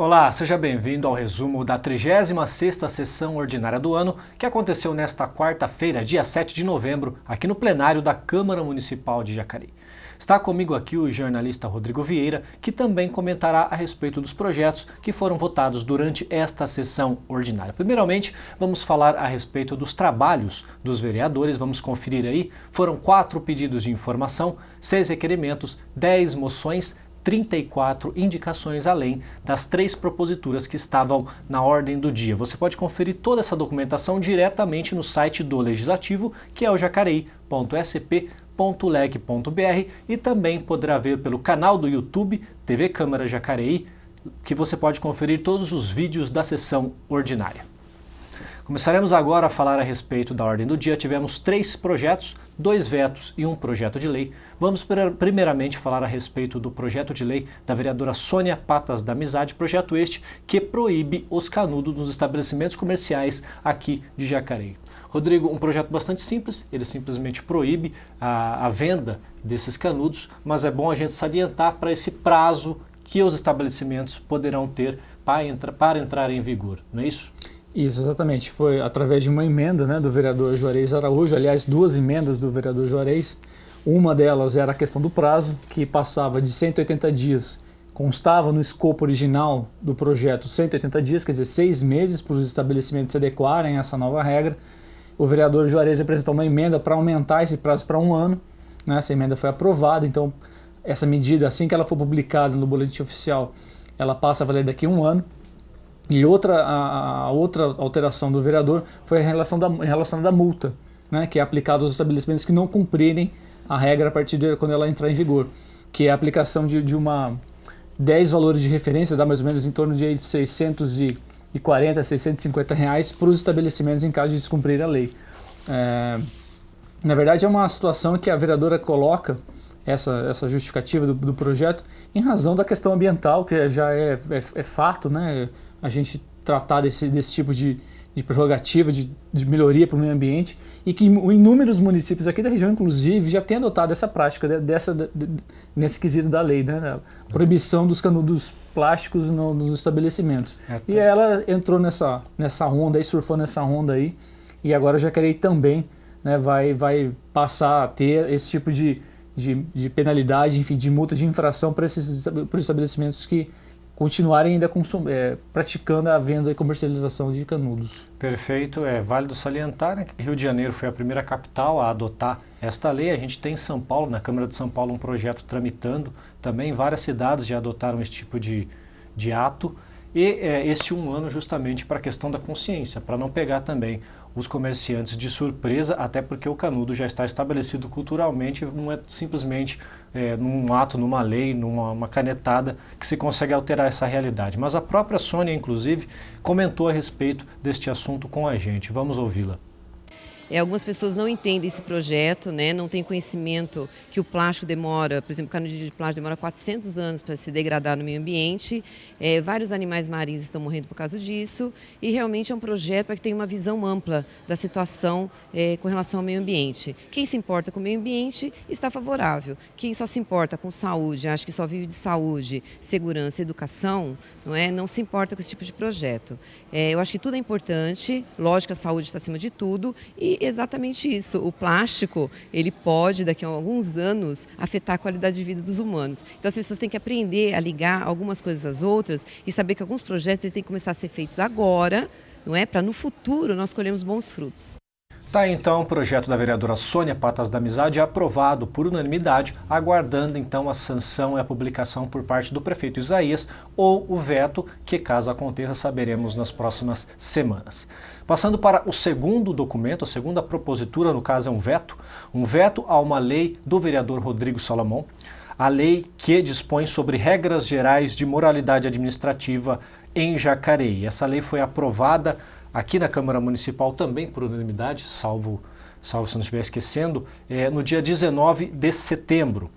Olá, seja bem-vindo ao resumo da 36ª sessão ordinária do ano, que aconteceu nesta quarta-feira, dia 7 de novembro, aqui no plenário da Câmara Municipal de Jacareí. Está comigo aqui o jornalista Rodrigo Vieira, que também comentará a respeito dos projetos que foram votados durante esta sessão ordinária. Primeiramente, vamos falar a respeito dos trabalhos dos vereadores, vamos conferir aí. Foram 4 pedidos de informação, 6 requerimentos, 10 moções, 34 indicações, além das 3 proposituras que estavam na ordem do dia. Você pode conferir toda essa documentação diretamente no site do Legislativo, que é o jacareí.sp.leg.br, e também poderá ver pelo canal do YouTube, TV Câmara Jacareí, que você pode conferir todos os vídeos da sessão ordinária. Começaremos agora a falar a respeito da ordem do dia. Tivemos 3 projetos, 2 vetos e um projeto de lei. Vamos primeiramente falar a respeito do projeto de lei da vereadora Sônia Patas da Amizade, projeto este que proíbe os canudos nos estabelecimentos comerciais aqui de Jacareí. Rodrigo, um projeto bastante simples, ele simplesmente proíbe a venda desses canudos, mas é bom a gente salientar para esse prazo que os estabelecimentos poderão ter para entrar em vigor, não é isso? Isso, exatamente. Foi através de uma emenda, né, do vereador Juarez Araújo, aliás, 2 emendas do vereador Juarez. Uma delas era a questão do prazo, que passava de 180 dias, constava no escopo original do projeto 180 dias, quer dizer, 6 meses para os estabelecimentos se adequarem a essa nova regra. O vereador Juarez apresentou uma emenda para aumentar esse prazo para 1 ano, né? Essa emenda foi aprovada, então essa medida, assim que ela for publicada no boletim oficial, ela passa a valer daqui a 1 ano. E a outra alteração do vereador foi a relação da multa, né, que é aplicada aos estabelecimentos que não cumprirem a regra a partir de quando ela entrar em vigor, que é a aplicação de 10 valores de referência, dá mais ou menos em torno de 640 a 650 reais para os estabelecimentos em caso de descumprir a lei. Na verdade, é uma situação que a vereadora coloca essa justificativa do projeto em razão da questão ambiental, que já é fato, né? A gente tratar desse tipo de prerrogativa, de melhoria para o meio ambiente, e que inúmeros municípios aqui da região, inclusive, já têm adotado essa prática nesse quesito da lei, né? A proibição dos canudos plásticos nos estabelecimentos. E ela entrou nessa onda aí, surfou nessa onda aí, e agora Jacareí também, né, vai passar a ter esse tipo de penalidade, enfim, de multa de infração para esses estabelecimentos que continuarem ainda praticando a venda e comercialização de canudos. Perfeito, é válido salientar, né, que Rio de Janeiro foi a primeira capital a adotar esta lei. A gente tem em São Paulo, na Câmara de São Paulo, um projeto tramitando, também várias cidades já adotaram esse tipo de ato, e este 1 ano justamente para a questão da consciência, para não pegar também os comerciantes de surpresa, até porque o canudo já está estabelecido culturalmente, não é simplesmente num ato, numa lei, numa canetada que se consegue alterar essa realidade. Mas a própria Sônia, inclusive, comentou a respeito deste assunto com a gente. Vamos ouvi-la. Algumas pessoas não entendem esse projeto, né? Não têm conhecimento que o plástico demora, por exemplo, o canudo de plástico demora 400 anos para se degradar no meio ambiente. Vários animais marinhos estão morrendo por causa disso, e realmente é um projeto para que tenha uma visão ampla da situação com relação ao meio ambiente. Quem se importa com o meio ambiente está favorável. Quem só se importa com saúde, acha que só vive de saúde, segurança e educação, não se importa com esse tipo de projeto. Eu acho que tudo é importante, lógico que a saúde está acima de tudo, e exatamente isso, o plástico, ele pode, daqui a alguns anos, afetar a qualidade de vida dos humanos. Então as pessoas têm que aprender a ligar algumas coisas às outras e saber que alguns projetos eles têm que começar a ser feitos agora, para no futuro nós colhermos bons frutos. Tá, então, o projeto da vereadora Sônia Patas da Amizade é aprovado por unanimidade, aguardando então a sanção e a publicação por parte do prefeito Isaías, ou o veto, que caso aconteça saberemos nas próximas semanas. Passando para o segundo documento, a segunda propositura, no caso é um veto a uma lei do vereador Rodrigo Salomão, a lei que dispõe sobre regras gerais de moralidade administrativa em Jacareí. Essa lei foi aprovada aqui na Câmara Municipal também por unanimidade, salvo se não estiver esquecendo, no dia 19 de setembro.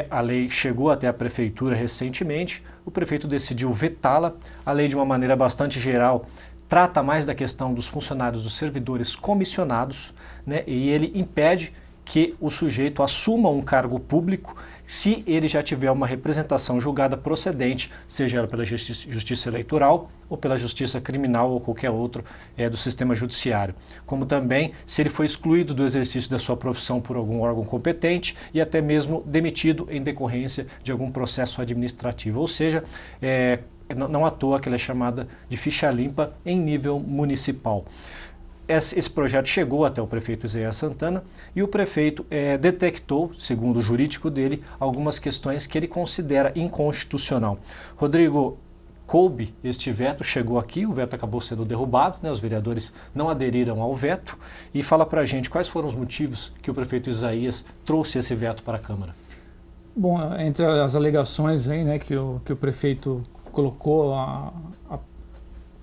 A lei chegou até a Prefeitura recentemente, o prefeito decidiu vetá-la. A lei, de uma maneira bastante geral, trata mais da questão dos funcionários, dos servidores comissionados, né, e ele impede que o sujeito assuma um cargo público se ele já tiver uma representação julgada procedente, seja ela pela justiça eleitoral ou pela justiça criminal ou qualquer outro do sistema judiciário. Como também se ele foi excluído do exercício da sua profissão por algum órgão competente e até mesmo demitido em decorrência de algum processo administrativo. Ou seja, não à toa que ela é chamada de ficha limpa em nível municipal. Esse projeto chegou até o prefeito Isaías Santana e o prefeito detectou, segundo o jurídico dele, algumas questões que ele considera inconstitucional. Rodrigo, coube este veto, chegou aqui, o veto acabou sendo derrubado, né, os vereadores não aderiram ao veto, e fala para a gente quais foram os motivos que o prefeito Isaías trouxe esse veto para a Câmara. Bom, entre as alegações aí, né, que o prefeito colocou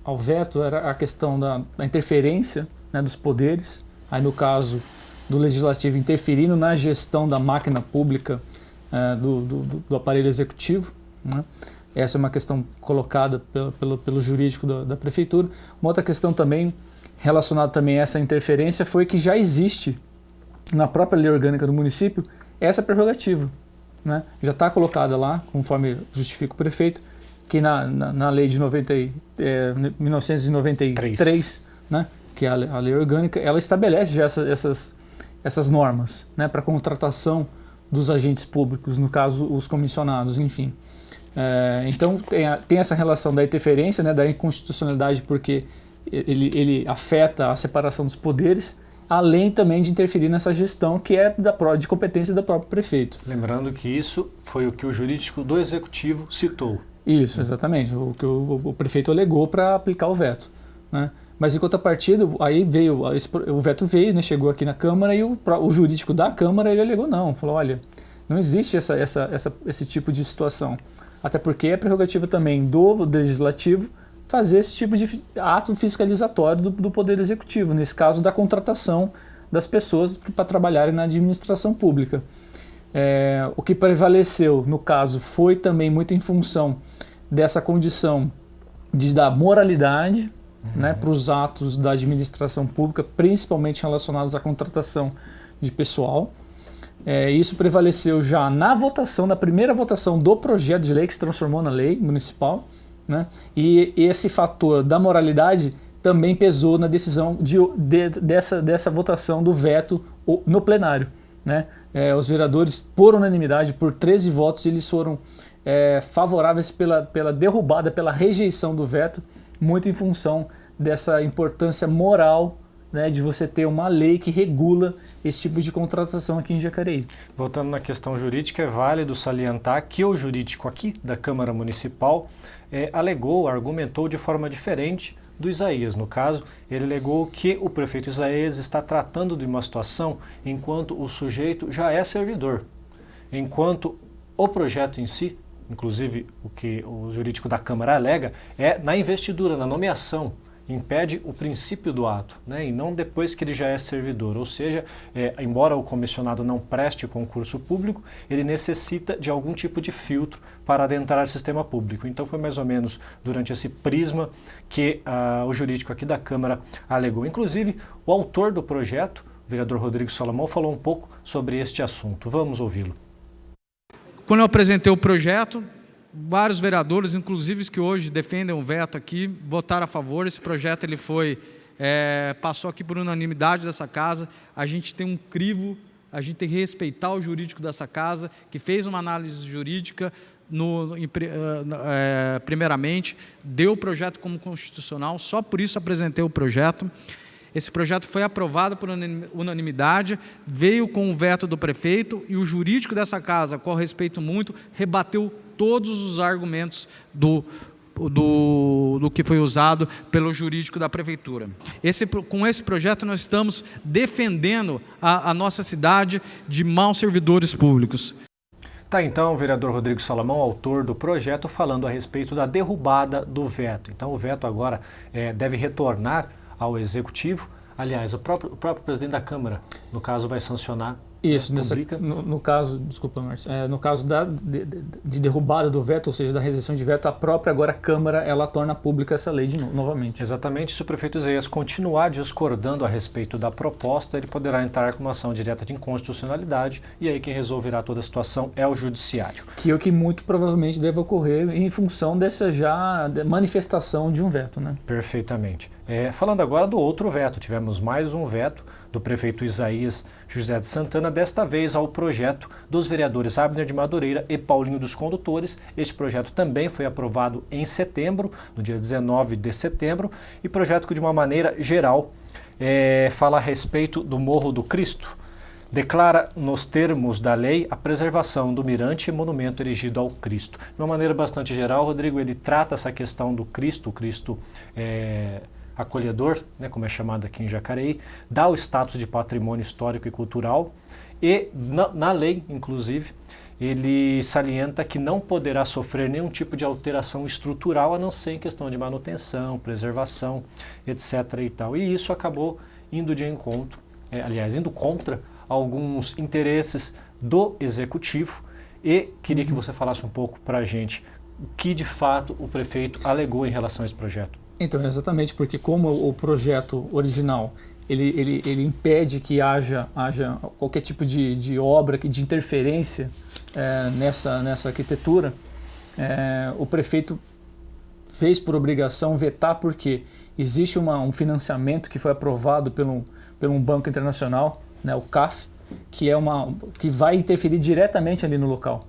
ao veto era a questão da interferência, né, dos poderes, aí no caso do Legislativo interferindo na gestão da máquina pública do aparelho executivo, né? Essa é uma questão colocada pelo jurídico da Prefeitura. Uma outra questão também relacionada também a essa interferência foi que já existe na própria lei orgânica do município essa prerrogativa, né? Já está colocada lá, conforme justifica o prefeito, que na lei de 1993, né, que é a lei orgânica, ela estabelece já essas normas, né, para contratação dos agentes públicos, no caso os comissionados, enfim. Então tem essa relação da interferência, né, da inconstitucionalidade, porque ele afeta a separação dos poderes, além também de interferir nessa gestão que é de competência do próprio prefeito. Lembrando que isso foi o que o jurídico do Executivo citou. Isso, exatamente, o que o prefeito alegou para aplicar o veto, né? Mas em contrapartida, aí o veto veio, né, chegou aqui na Câmara e o jurídico da Câmara ele alegou não, falou, olha, não existe esse tipo de situação, até porque é prerrogativa também do Legislativo fazer esse tipo de ato fiscalizatório do Poder Executivo, nesse caso da contratação das pessoas para trabalharem na administração pública. O que prevaleceu, no caso, foi também muito em função dessa condição da moralidade, né, para os atos da administração pública, principalmente relacionados à contratação de pessoal. Isso prevaleceu já na primeira votação do projeto de lei que se transformou na lei municipal, né, e esse fator da moralidade também pesou na decisão dessa votação do veto no plenário, né? Os vereadores, por unanimidade, por 13 votos, eles foram favoráveis pela derrubada, pela rejeição do veto, muito em função dessa importância moral, né, de você ter uma lei que regula esse tipo de contratação aqui em Jacareí. Voltando na questão jurídica, é válido salientar que o jurídico aqui da Câmara Municipal argumentou de forma diferente do Isaías. No caso, ele alegou que o prefeito Isaías está tratando de uma situação enquanto o sujeito já é servidor, enquanto o projeto em si, inclusive o que o jurídico da Câmara alega, é na investidura, na nomeação, impede o princípio do ato, né, e não depois que ele já é servidor. Ou seja, embora o comissionado não preste concurso público, ele necessita de algum tipo de filtro para adentrar o sistema público. Então foi mais ou menos durante esse prisma que o jurídico aqui da Câmara alegou. Inclusive, o autor do projeto, o vereador Rodrigo Salomão, falou um pouco sobre este assunto. Vamos ouvi-lo. Quando eu apresentei o projeto, vários vereadores, inclusive os que hoje defendem o veto aqui, votaram a favor. Esse projeto ele passou aqui por unanimidade dessa casa. A gente tem um crivo, a gente tem que respeitar o jurídico dessa casa, que fez uma análise jurídica, primeiramente, deu o projeto como constitucional, só por isso apresentei o projeto. Esse projeto foi aprovado por unanimidade, veio com o veto do prefeito e o jurídico dessa casa, a qual respeito muito, rebateu todos os argumentos do que foi usado pelo jurídico da prefeitura. Com esse projeto nós estamos defendendo a nossa cidade de maus servidores públicos. Tá, então, o vereador Rodrigo Salomão, autor do projeto, falando a respeito da derrubada do veto. Então, o veto agora deve retornar ao Executivo. Aliás, o próprio presidente da Câmara, no caso, vai sancionar Isso, no caso, desculpa, Márcio, no caso de derrubada do veto, ou seja, da restrição de veto, a própria agora Câmara, ela torna pública essa lei novamente. Exatamente, se o prefeito Isaías continuar discordando a respeito da proposta, ele poderá entrar com uma ação direta de inconstitucionalidade e aí quem resolverá toda a situação é o Judiciário. Que é o que muito provavelmente deve ocorrer em função dessa manifestação de um veto, né? Perfeitamente. Falando agora do outro veto, tivemos mais um veto do prefeito Isaías José de Santana, desta vez ao projeto dos vereadores Abner de Madureira e Paulinho dos Condutores. Este projeto também foi aprovado em setembro, no dia 19 de setembro, e projeto que de uma maneira geral fala a respeito do Morro do Cristo. Declara nos termos da lei a preservação do mirante e monumento erigido ao Cristo. De uma maneira bastante geral, Rodrigo, ele trata essa questão do Cristo, o Cristo acolhedor, né, como é chamado aqui em Jacareí, dá o status de patrimônio histórico e cultural e, na lei, inclusive, ele salienta que não poderá sofrer nenhum tipo de alteração estrutural, a não ser em questão de manutenção, preservação, etc. e tal. E isso acabou indo de encontro, indo contra alguns interesses do Executivo, e queria que você falasse um pouco para a gente o que, de fato, o prefeito alegou em relação a esse projeto. Então, exatamente, porque como o projeto original, ele impede que haja qualquer tipo de obra, de interferência nessa arquitetura, o prefeito fez por obrigação vetar, porque existe um financiamento que foi aprovado pelo um banco internacional, né, o CAF, que vai interferir diretamente ali no local.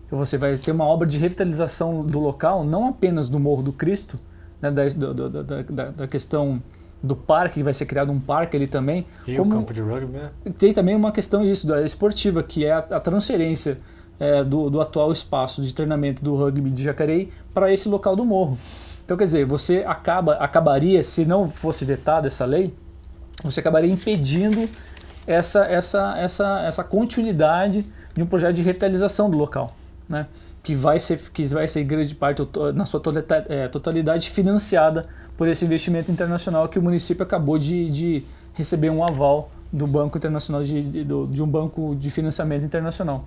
Então, você vai ter uma obra de revitalização do local, não apenas do Morro do Cristo, né, da questão do parque, que vai ser criado um parque ali também. E o campo de rugby, né? Tem também uma questão da esportiva, que é a transferência do atual espaço de treinamento do rugby de Jacareí para esse local do morro. Então, quer dizer, você acabaria, se não fosse vetada essa lei, você acabaria impedindo essa continuidade de um projeto de revitalização do local, né? Que vai ser em grande parte, na sua totalidade, financiada por esse investimento internacional que o município acabou de receber um aval do Banco Internacional, de um banco de financiamento internacional.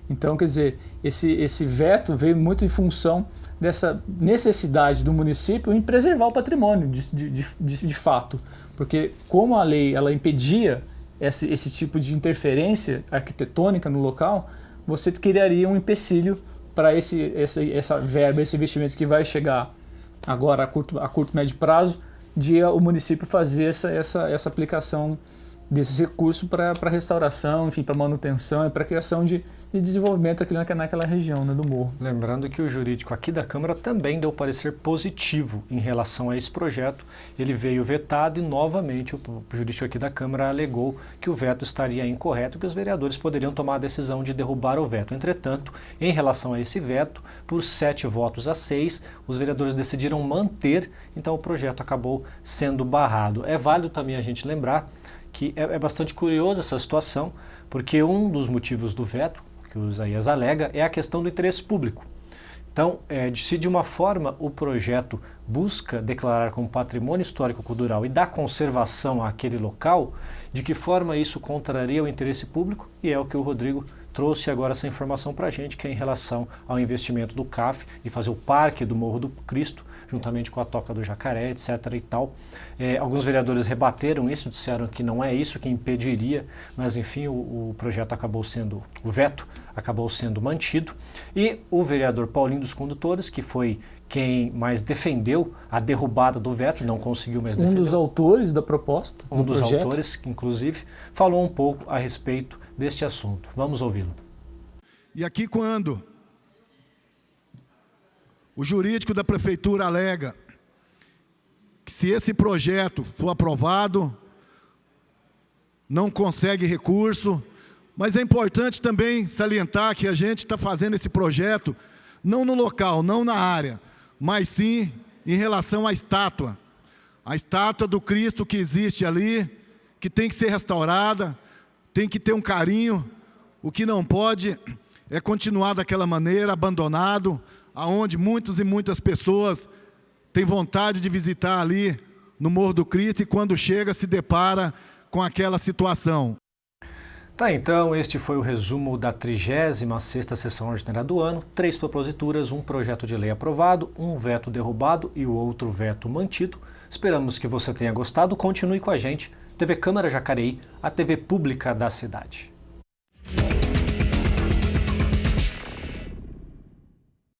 Então, quer dizer, esse veto veio muito em função dessa necessidade do município em preservar o patrimônio, de fato. Porque como a lei ela impedia esse tipo de interferência arquitetônica no local, você criaria um empecilho para essa verba, esse investimento que vai chegar agora a curto médio prazo, de o município fazer essa aplicação desses recursos para restauração, enfim, para manutenção e para criação de desenvolvimento aqui naquela região, né, do morro. Lembrando que o jurídico aqui da Câmara também deu parecer positivo em relação a esse projeto. Ele veio vetado e, novamente, o jurídico aqui da Câmara alegou que o veto estaria incorreto, que os vereadores poderiam tomar a decisão de derrubar o veto. Entretanto, em relação a esse veto, por 7 votos a 6, os vereadores decidiram manter, então o projeto acabou sendo barrado. É válido também a gente lembrar que é bastante curiosa essa situação, porque um dos motivos do veto, que o Isaías alega, é a questão do interesse público. Então, se de uma forma o projeto busca declarar como patrimônio histórico-cultural e dar conservação àquele local, de que forma isso contraria o interesse público? E é o que o Rodrigo trouxe agora essa informação para a gente, que é em relação ao investimento do CAF e fazer o Parque do Morro do Cristo, juntamente com a Toca do Jacaré, etc. e tal. Alguns vereadores rebateram isso, disseram que não é isso que impediria, mas enfim, o projeto acabou sendo, o veto acabou sendo mantido. E o vereador Paulinho dos Condutores, que foi quem mais defendeu a derrubada do veto, não conseguiu mais defender. Um dos autores da proposta, um dos autores, inclusive, falou um pouco a respeito deste assunto. Vamos ouvi-lo. E aqui, quando o jurídico da prefeitura alega que, se esse projeto for aprovado, não consegue recurso, mas é importante também salientar que a gente está fazendo esse projeto não no local, não na área, mas sim em relação à estátua. A estátua do Cristo que existe ali, que tem que ser restaurada, tem que ter um carinho. O que não pode é continuar daquela maneira, abandonado, aonde muitos e muitas pessoas têm vontade de visitar ali no Morro do Cristo e quando chega se depara com aquela situação. Tá, então este foi o resumo da 36ª sessão ordinária do ano. 3 proposituras, um projeto de lei aprovado, um veto derrubado e o outro veto mantido. Esperamos que você tenha gostado. Continue com a gente. TV Câmara Jacareí, a TV pública da cidade.